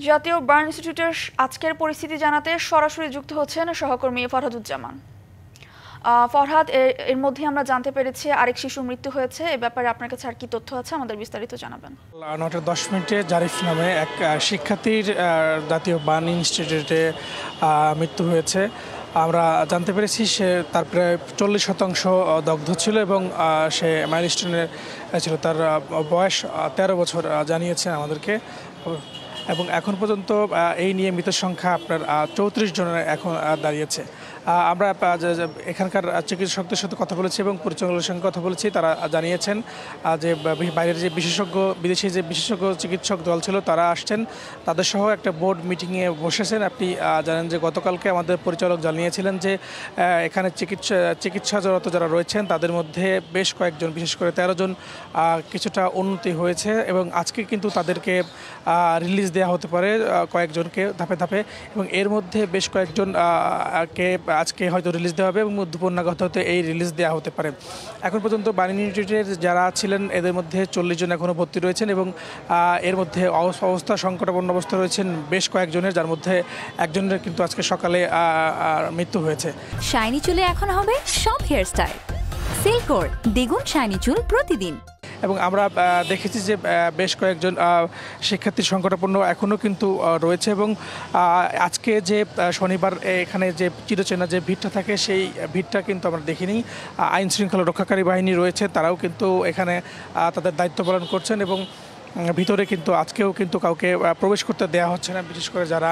জাতীয় বার্ন ইনস্টিটিউটের আজকের পরিস্থিতি জানাতে সরাসরি যুক্ত হচ্ছেন সহকর্মী ফরহাদুজ্জামান। ফরহাদ, এর মধ্যে আমরা জানতে পেরেছি আরেক শিশুর মৃত্যু হয়েছে। এ ব্যাপারে আপনার কাছে আর কি তথ্য আছে আমাদের বিস্তারিত জানাবেন। 9:10 জারিফ নামে এক শিক্ষার্থীর জাতীয় বার্ন ইনস্টিটিউটে মৃত্যু হয়েছে। আমরা জানতে পেরেছি সে তার প্রায় 40% দগ্ধ ছিল এবং সে মাইলস্টোনে ছিল। তার বয়স 13 বছর জানিয়েছেন আমাদেরকে, এবং এখন পর্যন্ত এই নিয়ে মৃতের সংখ্যা আপনার 34 জনের এখন দাঁড়িয়েছে। আমরা এখানকার চিকিৎসকদের সাথে কথা বলেছি এবং পরিচালকের সঙ্গে কথা বলেছি। তারা জানিয়েছেন যে বাইরের যে বিদেশি যে বিশেষজ্ঞ চিকিৎসক দল ছিল তারা আসছেন, তাদের সহ একটা বোর্ড মিটিংয়ে বসেছেন। আপনি জানেন যে গতকালকে আমাদের পরিচালক জানিয়েছিলেন যে এখানে চিকিৎসারত যারা রয়েছেন তাদের মধ্যে বেশ কয়েকজন, বিশেষ করে 13 জন কিছুটা উন্নতি হয়েছে এবং আজকে কিন্তু তাদেরকে রিলিজ দেওয়া হতে পারে কয়েকজনকে ধাপে ধাপে, এবং এর মধ্যে বেশ কয়েকজন কে আজকে হয়তো রিলিজ দেওয়া হবে এবং দুপুর নাগাদ হতে এই রিলিজ দেওয়া হতে পারে। এখন পর্যন্ত বার্ন ইনস্টিটিউটের যারা ছিলেন এদের মধ্যে 40 জন এখনও ভর্তি রয়েছেন এবং এর মধ্যে অবস্থা সংকটাপন্ন অবস্থা রয়েছেন বেশ কয়েকজনের, যার মধ্যে একজনের কিন্তু আজকে সকালে মৃত্যু হয়েছে। শাইনি চুলে এখন হবে সব হেয়ারস্টাইল। সিল্কোর দ্বিগুণ শাইনি চুল প্রতিদিন। এবং আমরা দেখেছি যে বেশ কয়েকজন শিক্ষার্থীর সংকটাপন্ন এখনও কিন্তু রয়েছে এবং আজকে যে শনিবার এখানে যে চিরচেনা যে ভিড়টা থাকে সেই ভিড়টা কিন্তু আমরা দেখিনি। আইন শৃঙ্খলা রক্ষাকারী বাহিনী রয়েছে, তারাও কিন্তু এখানে তাদের দায়িত্ব পালন করছেন এবং ভিতরে কিন্তু আজকেও কিন্তু কাউকে প্রবেশ করতে দেওয়া হচ্ছে না। বিশেষ করে যারা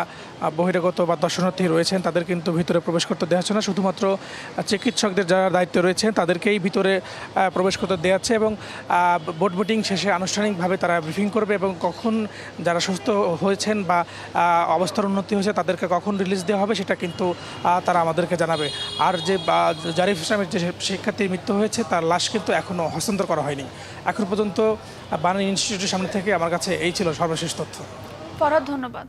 বহিরাগত বা দর্শনার্থী রয়েছেন তাদের কিন্তু ভিতরে প্রবেশ করতে দেওয়া হচ্ছে না। শুধুমাত্র চিকিৎসকদের যারা দায়িত্বে রয়েছেন তাদেরকেই ভিতরে প্রবেশ করতে দেওয়া হচ্ছে এবং বোর্ড মিটিং শেষে আনুষ্ঠানিকভাবে তারা ব্রিফিং করবে এবং কখন যারা সুস্থ হয়েছেন বা অবস্থার উন্নতি হয়েছে তাদেরকে কখন রিলিজ দেওয়া হবে সেটা কিন্তু তারা আমাদেরকে জানাবে। আর যে জারিফ ইসলামের যে শিক্ষার্থীর মৃত্যু হয়েছে তার লাশ কিন্তু এখনও হস্তান্তর করা হয়নি। এখন পর্যন্ত বার্ন ইনস্টিটিউটের সামনে থেকে আমার কাছে এই ছিল সর্বশেষ তথ্য। ফরহাদ, ধন্যবাদ।